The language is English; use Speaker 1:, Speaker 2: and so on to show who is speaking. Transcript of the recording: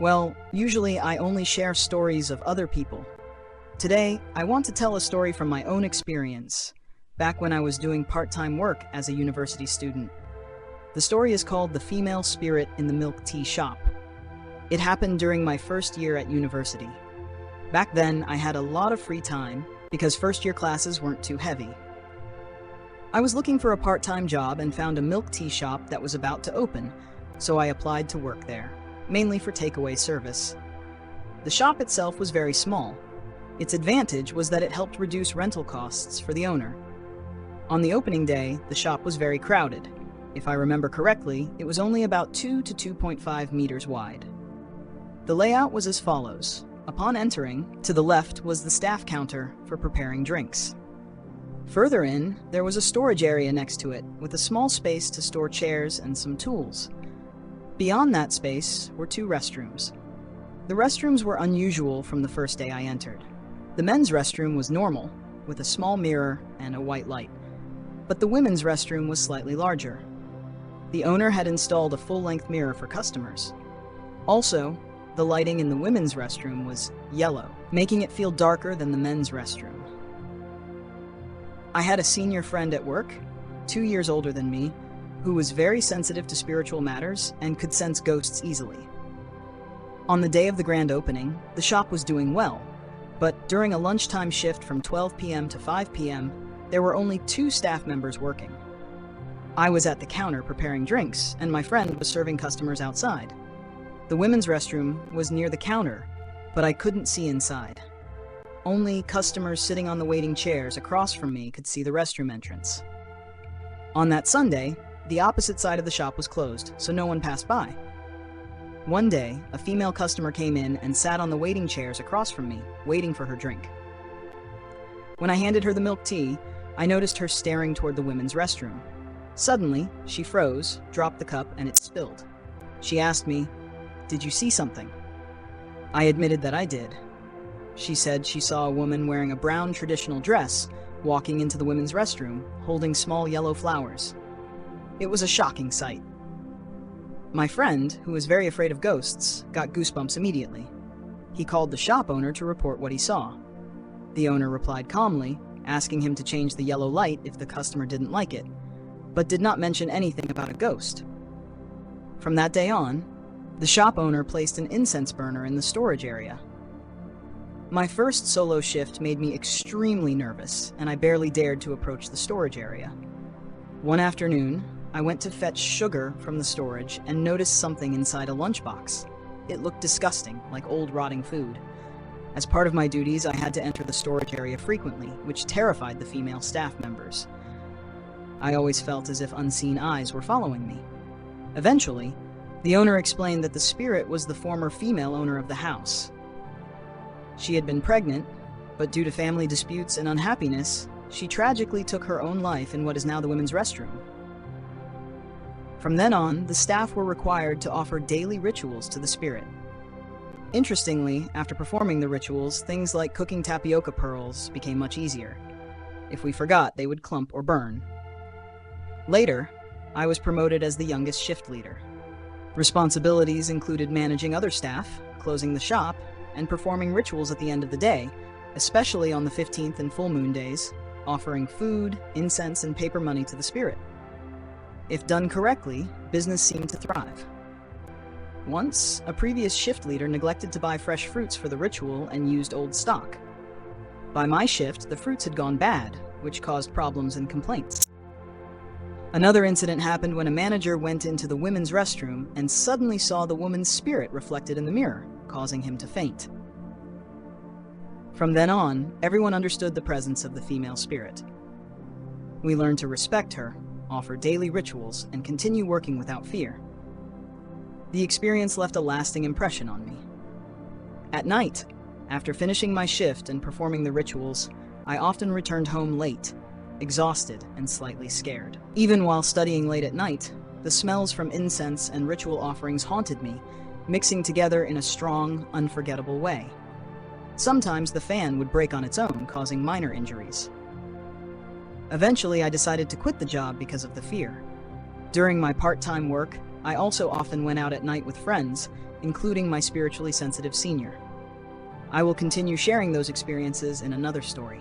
Speaker 1: Well, usually I only share stories of other people. Today, I want to tell a story from my own experience, back when I was doing part-time work as a university student. The story is called The Female Spirit in the Milk Tea Shop. It happened during my first year at university. Back then, I had a lot of free time because first-year classes weren't too heavy. I was looking for a part-time job and found a milk tea shop that was about to open, so I applied to work there, mainly for takeaway service. The shop itself was very small. Its advantage was that it helped reduce rental costs for the owner. On the opening day, the shop was very crowded. If I remember correctly, it was only about 2 to 2.5 meters wide. The layout was as follows. Upon entering, to the left was the staff counter for preparing drinks. Further in, there was a storage area next to it, with a small space to store chairs and some tools. Beyond that space were 2 restrooms. The restrooms were unusual from the first day I entered. The men's restroom was normal, with a small mirror and a white light, but the women's restroom was slightly larger. The owner had installed a full-length mirror for customers. Also, the lighting in the women's restroom was yellow, making it feel darker than the men's restroom. I had a senior friend at work, 2 years older than me, who was very sensitive to spiritual matters and could sense ghosts easily. On the day of the grand opening, the shop was doing well, but during a lunchtime shift from 12 p.m. to 5 p.m., there were only 2 staff members working. I was at the counter preparing drinks, and my friend was serving customers outside. The women's restroom was near the counter, but I couldn't see inside. Only customers sitting on the waiting chairs across from me could see the restroom entrance. On that Sunday, the opposite side of the shop was closed, so no one passed by. One day, a female customer came in and sat on the waiting chairs across from me, waiting for her drink. When I handed her the milk tea, I noticed her staring toward the women's restroom. Suddenly, she froze, dropped the cup, and it spilled. She asked me, "Did you see something?" I admitted that I did. She said she saw a woman wearing a brown traditional dress walking into the women's restroom, holding small yellow flowers. It was a shocking sight. My friend, who was very afraid of ghosts, got goosebumps immediately. He called the shop owner to report what he saw. The owner replied calmly, asking him to change the yellow light if the customer didn't like it, but did not mention anything about a ghost. From that day on, the shop owner placed an incense burner in the storage area. My first solo shift made me extremely nervous, and I barely dared to approach the storage area. One afternoon, I went to fetch sugar from the storage and noticed something inside a lunchbox. It looked disgusting, like old rotting food. As part of my duties, I had to enter the storage area frequently, which terrified the female staff members. I always felt as if unseen eyes were following me. Eventually, the owner explained that the spirit was the former female owner of the house. She had been pregnant, but due to family disputes and unhappiness, she tragically took her own life in what is now the women's restroom. From then on, the staff were required to offer daily rituals to the spirit. Interestingly, after performing the rituals, things like cooking tapioca pearls became much easier. If we forgot, they would clump or burn. Later, I was promoted as the youngest shift leader. Responsibilities included managing other staff, closing the shop, and performing rituals at the end of the day, especially on the 15th and full moon days, offering food, incense, and paper money to the spirit. If done correctly, business seemed to thrive. Once, a previous shift leader neglected to buy fresh fruits for the ritual and used old stock. By my shift, the fruits had gone bad, which caused problems and complaints. Another incident happened when a manager went into the women's restroom and suddenly saw the woman's spirit reflected in the mirror, causing him to faint. From then on, everyone understood the presence of the female spirit. We learned to respect her, offer daily rituals, and continue working without fear. The experience left a lasting impression on me. At night, after finishing my shift and performing the rituals, I often returned home late, exhausted and slightly scared. Even while studying late at night, the smells from incense and ritual offerings haunted me, mixing together in a strong, unforgettable way. Sometimes the fan would break on its own, causing minor injuries. Eventually, I decided to quit the job because of the fear. During my part-time work, I also often went out at night with friends, including my spiritually sensitive senior. I will continue sharing those experiences in another story.